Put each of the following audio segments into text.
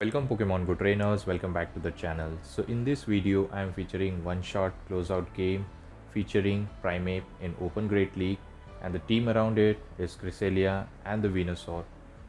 Welcome Pokemon Go trainers, welcome back to the channel. So in this video I am featuring one shot closeout game featuring Primeape in Open Great League, and the team around it is Cresselia and the Venusaur.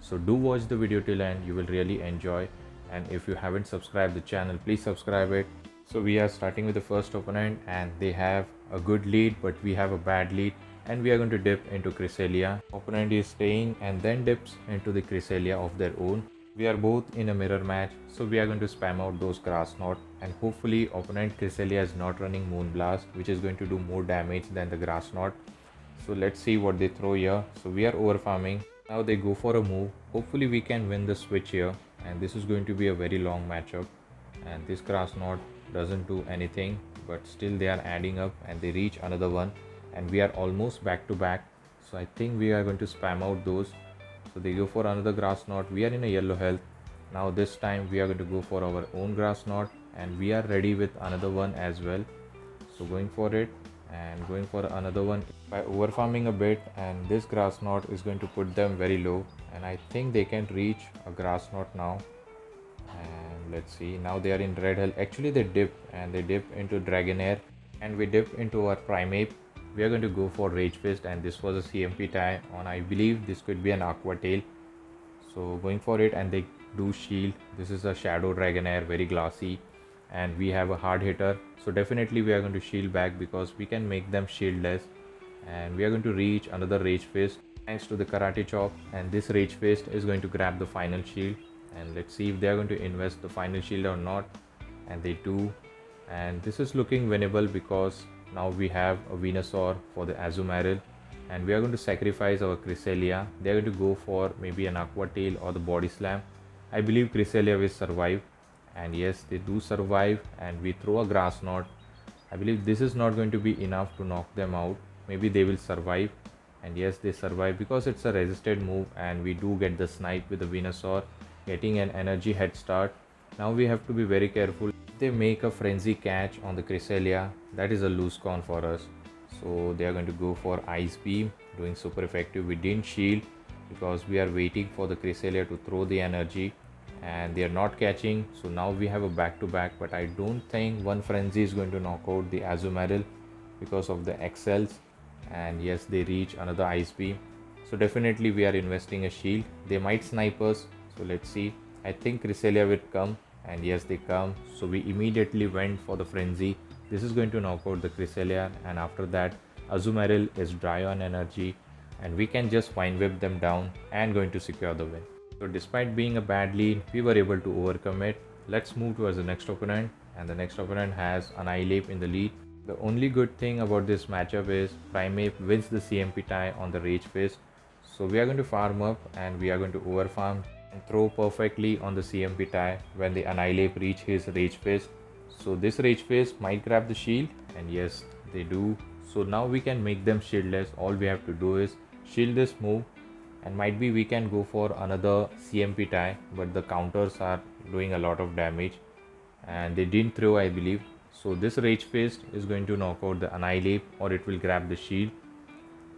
So do watch the video till end, you will really enjoy, and if you haven't subscribed the channel, please subscribe it. So we are starting with the first opponent and they have a good lead but we have a bad lead, and we are going to dip into Cresselia. Opponent is staying and then dips into the Cresselia of their own. We are both in a mirror match, so we are going to spam out those grass knot, and hopefully opponent Cresselia is not running Moonblast, which is going to do more damage than the grass knot. So let's see what they throw here. So we are over farming. Now they go for a move. Hopefully we can win the switch here, and this is going to be a very long matchup, and this grass knot doesn't do anything, but still they are adding up and they reach another one, and we are almost back to back. So I think we are going to spam out those. So they go for another grass knot. We are in a yellow health. Now this time we are going to go for our own grass knot, and we are ready with another one as well. So going for it and going for another one by over farming a bit, and this grass knot is going to put them very low, and I think they can reach a grass knot now. And let's see, now they are in red health. Actually they dip, and they dip into Dragonair, and we dip into our Primeape. We are going to go for Rage Fist, and this was a CMP tie on, I believe this could be an Aqua Tail. So going for it, and they do shield. This is a Shadow Dragonair, very glassy, and we have a hard hitter. So definitely we are going to shield back because we can make them shieldless, and we are going to reach another Rage Fist thanks to the Karate Chop, and this Rage Fist is going to grab the final shield, and let's see if they are going to invest the final shield or not, and they do. And this is looking winnable because now we have a Venusaur for the Azumarill, and we are going to sacrifice our Cresselia. They are going to go for maybe an Aqua Tail or the Body Slam. I believe Cresselia will survive, and yes, they do survive, and we throw a Grass Knot. I believe this is not going to be enough to knock them out. Maybe they will survive, and yes, they survive because it's a resisted move, and we do get the snipe with the Venusaur, getting an energy head start. Now we have to be very careful. If they make a frenzy catch on the Cresselia, that is a loose con for us. So they are going to go for Ice Beam, doing super effective. We didn't shield because we are waiting for the Cresselia to throw the energy, and they are not catching. So now we have a back to back, but I don't think one frenzy is going to knock out the Azumarill because of the XLs. And yes, they reach another Ice Beam. So definitely we are investing a shield. They might snipe us, so let's see. I think Cresselia will come, and yes, they come. So we immediately went for the frenzy. This is going to knock out the Cresselia, and after that Azumarill is dry on energy, and we can just Vine Whip them down and going to secure the win. So despite being a bad lead, we were able to overcome it. Let's move towards the next opponent, and the next opponent has Primeape in the lead. The only good thing about this matchup is Primeape wins the CMP tie on the Rage Fist. So we are going to farm up, and we are going to over farm and throw perfectly on the CMP tie when the Primeape reach his Rage Fist. So this Rage Fist might grab the shield, and yes, they do. So now we can make them shieldless. All we have to do is shield this move, and might be we can go for another CMP tie, but the counters are doing a lot of damage, and they didn't throw, I believe. So this Rage Fist is going to knock out the Primeape, or it will grab the shield,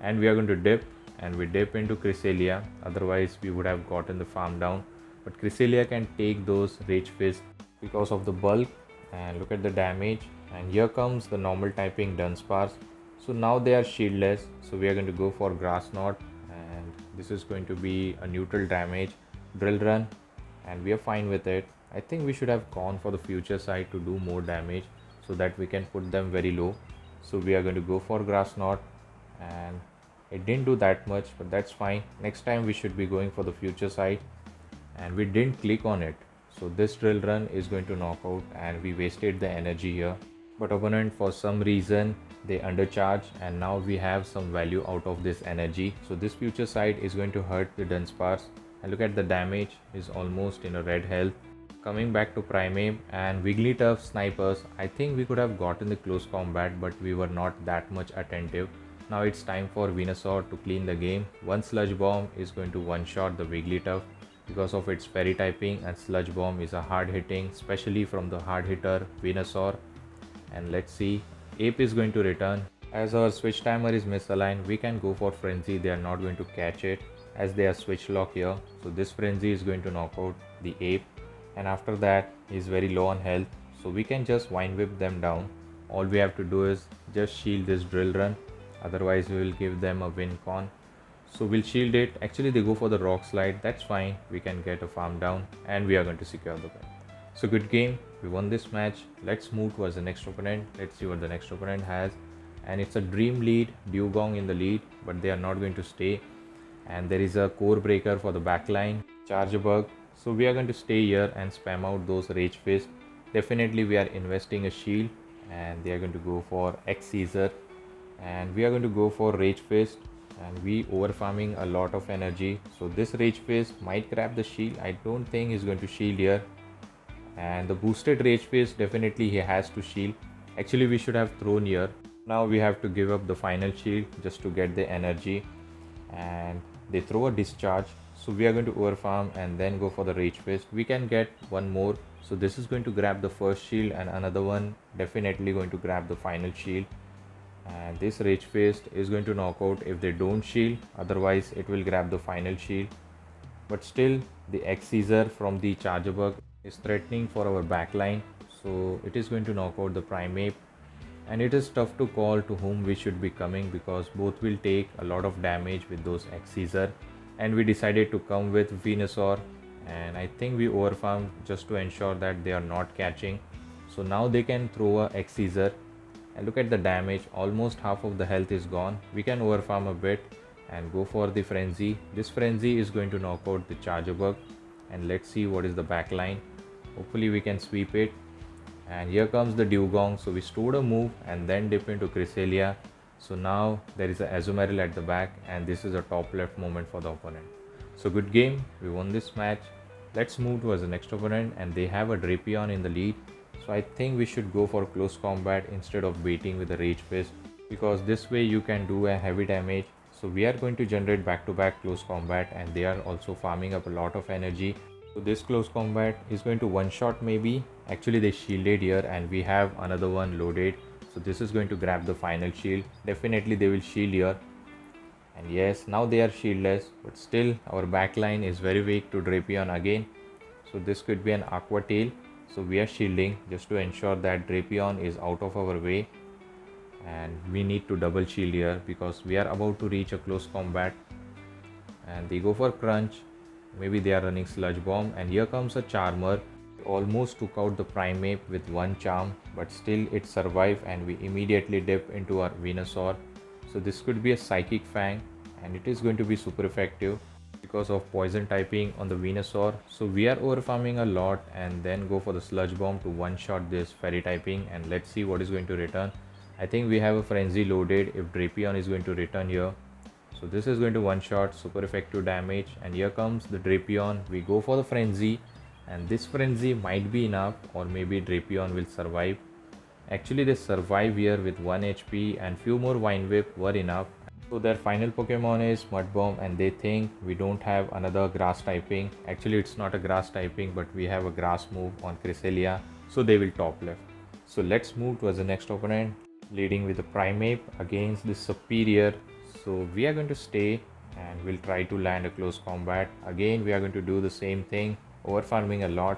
and we are going to dip, and we dip into Cresselia. Otherwise we would have gotten the farm down, but Cresselia can take those Rage Fist because of the bulk. And look at the damage, and here comes the normal typing Dunsparce. So now they are shieldless, so we are going to go for Grass Knot, and this is going to be a neutral damage Drill Run, and we are fine with it. I think we should have gone for the future side to do more damage so that we can put them very low. So we are going to go for Grass Knot, and it didn't do that much, but that's fine. Next time we should be going for the future side, and we didn't click on it. So this Drill Run is going to knock out, and we wasted the energy here. But opponent, for some reason, they undercharge, and now we have some value out of this energy. So this future sight is going to hurt the Dunsparce, and look at the damage, is almost in a red health. Coming back to Primeape and Wigglytuff snipers, I think we could have gotten the close combat, but we were not that much attentive. Now it's time for Venusaur to clean the game. One Sludge Bomb is going to one-shot the Wigglytuff because of its fairy typing, and Sludge Bomb is a hard hitting, especially from the hard hitter Venusaur. And let's see, Ape is going to return. As our switch timer is misaligned, we can go for Frenzy. They are not going to catch it as they are switch lock here. So this Frenzy is going to knock out the Ape, and after that he's very low on health, so we can just vine whip them down. All we have to do is just shield this drill run, otherwise we will give them a win con. So we'll shield it. Actually they go for the rock slide, that's fine, we can get a farm down and we are going to secure the win. So good game, we won this match. Let's move towards the next opponent. Let's see what the next opponent has. And it's a dream lead, Dugong in the lead, but they are not going to stay. And there is a core breaker for the backline, charge a bug. So we are going to stay here and spam out those rage fist. Definitely we are investing a shield, and they are going to go for X Caesar, and we are going to go for rage fist, and we over farming a lot of energy. So this rage fist might grab the shield. I don't think he's going to shield here, and the boosted rage fist definitely he has to shield. Actually we should have thrown here. Now we have to give up the final shield just to get the energy, and they throw a discharge. So we are going to overfarm and then go for the rage fist. We can get one more, so this is going to grab the first shield, and another one definitely going to grab the final shield. And this rage fist is going to knock out if they don't shield, otherwise it will grab the final shield. But still the X Caesar from the charger bug is threatening for our backline, so it is going to knock out the Primeape. And it is tough to call to whom we should be coming, because both will take a lot of damage with those X Caesar, and we decided to come with Venusaur, and I think we overfarmed just to ensure that they are not catching. So now they can throw a X Caesar, and look at the damage, almost half of the health is gone. We can overfarm a bit and go for the frenzy. This frenzy is going to knock out the charger bug, and let's see what is the back line. Hopefully we can sweep it. And here comes the Dugong, so we stored a move and then dip into Cresselia. So now there is a Azumarill at the back, and this is a top left moment for the opponent. So good game, we won this match. Let's move towards the next opponent, and they have a Drapion in the lead. So I think we should go for close combat instead of baiting with the Rage Fist, because this way you can do a heavy damage. So we are going to generate back-to-back close combat, and they are also farming up a lot of energy. So this close combat is going to one-shot maybe. Actually they shielded here, and we have another one loaded. So this is going to grab the final shield. Definitely they will shield here. And yes, now they are shieldless, but still our backline is very weak to Drapion again. So this could be an Aqua Tail. So we are shielding just to ensure that Drapion is out of our way. And we need to double shield here because we are about to reach a close combat. And they go for Crunch. Maybe they are running Sludge Bomb, and here comes a Charmer. We almost took out the Primeape with one charm, but still it survived, and we immediately dip into our Venusaur. So this could be a Psychic Fang, and it is going to be super effective because of poison typing on the Venusaur. So we are overfarming a lot, and then go for the Sludge Bomb to one-shot this Fairy typing, and let's see what is going to return. I think we have a Frenzy loaded if Drapion is going to return here. So this is going to one-shot, super effective damage, and here comes the Drapion. We go for the Frenzy, and this Frenzy might be enough, or maybe Drapion will survive. Actually they survive here with 1 HP, and few more Vine Whip were enough. So their final Pokemon is Mud Bomb, and they think we don't have another grass typing. Actually it's not a grass typing, but we have a grass move on Cresselia, so they will top left. So let's move towards the next opponent, leading with the Primeape against the superior. So we are going to stay, and we'll try to land a close combat. Again we are going to do the same thing, overfarming a lot.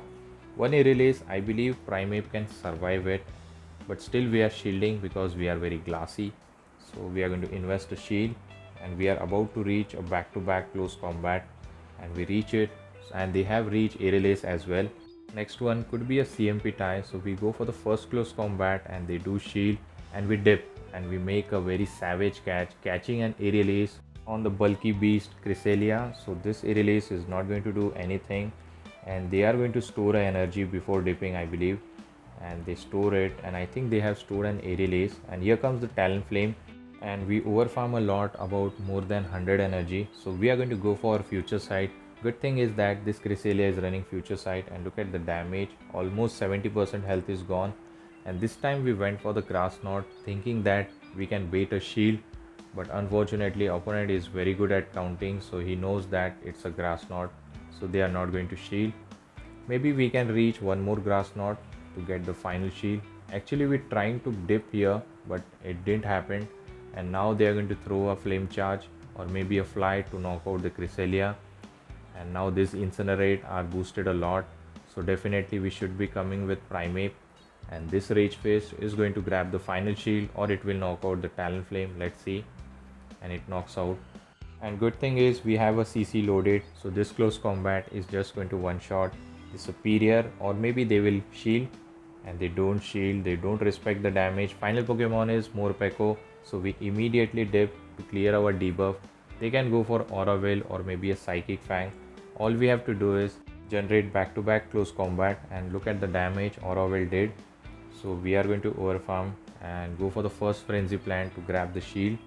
One Release, I believe Primeape can survive it, but still we are shielding because we are very glassy. So we are going to invest a shield, and we are about to reach a back-to-back close combat, and we reach it, and they have reached Release as well. Next one could be a CMP tie. So we go for the first close combat, and they do shield, and we dip, and we make a very savage catch, catching an Release on the bulky beast Cresselia. So this Release is not going to do anything, and they are going to store an energy before dipping, I believe, and they store it, and I think they have stored an Release. And here comes the Talonflame, and we overfarm a lot, about more than 100 energy. So we are going to go for Future Sight. Good thing is that this Cresselia is running Future Sight, and look at the damage, almost 70% health is gone. And this time we went for the Grass Knot, thinking that we can bait a shield, but unfortunately opponent is very good at counting, so he knows that it's a Grass Knot, so they are not going to shield. Maybe we can reach one more Grass Knot to get the final shield. Actually we're trying to dip here, but it didn't happen, and now they are going to throw a Flame Charge or maybe a Fly to knock out the Cresselia. And now this Incinerate are boosted a lot, So definitely we should be coming with Primeape, and this Rage Fist is going to grab the final shield, or it will knock out the Talonflame. Let's see. And it knocks out. And good thing is we have a CC loaded, so this close combat is just going to one shot the superior, or maybe they will shield, and they don't shield, they don't respect the damage. Final Pokemon is Morpeko, so we immediately dip to clear our debuff. They can go for Aura Veil or maybe a Psychic Fang. All we have to do is generate back-to-back close combat, and look at the damage Aura Veil did. So we are going to overfarm and go for the first Frenzy Plant to grab the shield.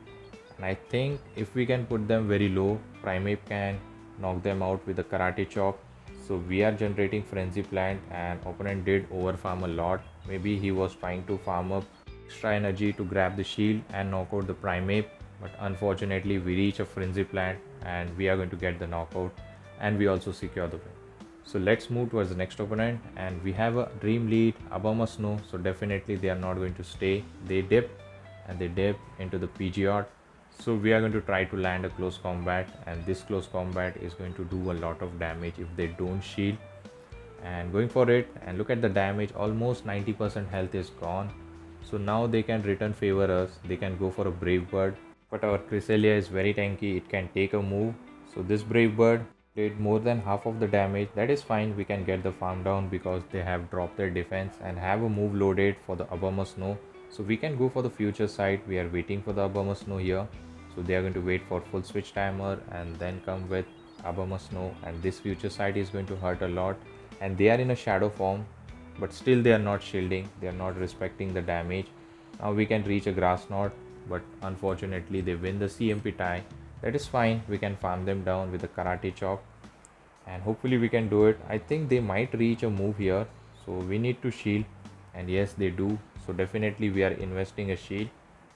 And I think if we can put them very low, Primeape can knock them out with the Karate Chop. So we are generating Frenzy Plant, and opponent did overfarm a lot. Maybe he was trying to farm up extra energy to grab the shield and knock out the Primeape. But unfortunately we reach a Frenzy Plant and we are going to get the knockout, and we also secure the win. So let's move towards the next opponent, and we have a Dream Lead, Abama Snow. So definitely they are not going to stay. They dip, and they dip into the Pidgeot. So we are going to try to land a close combat, and this close combat is going to do a lot of damage if they don't shield. And going for it, and look at the damage, almost 90% health is gone. So now they can return favor us. They can go for a Brave Bird, but our Cresselia is very tanky, it can take a move. So this Brave Bird did more than half of the damage. That is fine, we can get the farm down because they have dropped their defense and have a move loaded for the Abama Snow. So we can go for the future side. We are waiting for the Abama Snow here. So they are going to wait for full switch timer and then come with Abama Snow, and this future sight is going to hurt a lot. And they are in a shadow form, but still they are not shielding, they are not respecting the damage. Now we can reach a Grass Knot, but unfortunately they win the CMP tie. That is fine, we can farm them down with the Karate Chop, and hopefully we can do it. I think they might reach a move here, so we need to shield, and yes they do. So definitely we are investing a shield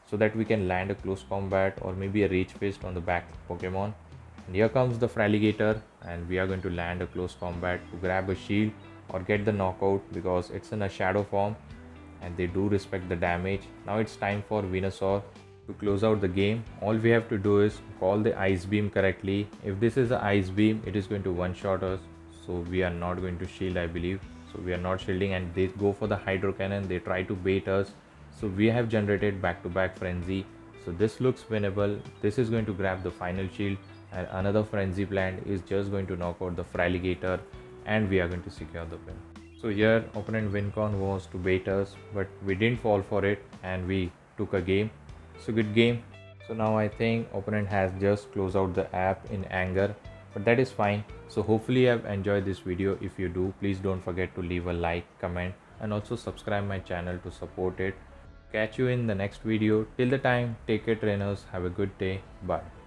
so that we can land a close combat or maybe a Rage Fist on the back Pokemon. And here comes the Fraligator, and we are going to land a close combat to grab a shield or get the knockout because it's in a shadow form and they do respect the damage. Now it's time for Venusaur to close out the game. All we have to do is call the Ice Beam correctly. If this is an Ice Beam, it is going to one shot us, so we are not going to shield, I believe. So we are not shielding, and they go for the Hydro Cannon. They try to bait us. So we have generated back-to-back Frenzy. So this looks winnable. This is going to grab the final shield, and another Frenzy Plant is just going to knock out the Fraligator, and we are going to secure the win. So here opponent WinCon was to bait us, but we didn't fall for it and we took a game. So good game. So now I think opponent has just closed out the app in anger, but that is fine. So hopefully you have enjoyed this video. If you do, please don't forget to leave a like, comment, and also subscribe my channel to support it. Catch you in the next video. Till the time, take care trainers. Have a good day. Bye.